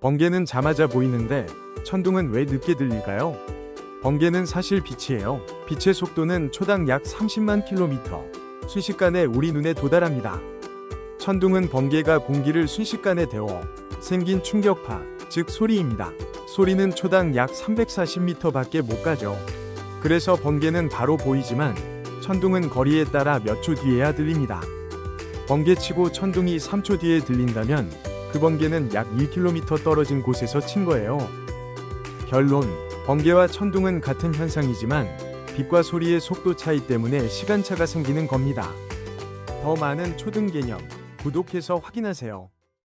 번개는 자마자 보이는데 천둥은 왜 늦게 들릴까요? 번개는 사실 빛이에요. 빛의 속도는 초당 약 30만 킬로미터, 순식간에 우리 눈에 도달합니다. 천둥은 번개가 공기를 순식간에 데워 생긴 충격파, 즉 소리입니다. 소리는 초당 약 340m 밖에 못 가죠. 그래서 번개는 바로 보이지만 천둥은 거리에 따라 몇 초 뒤에야 들립니다. 번개치고 천둥이 3초 뒤에 들린다면 그 번개는 약 1km 떨어진 곳에서 친 거예요. 결론, 번개와 천둥은 같은 현상이지만 빛과 소리의 속도 차이 때문에 시간차가 생기는 겁니다. 더 많은 초등 개념, 구독해서 확인하세요.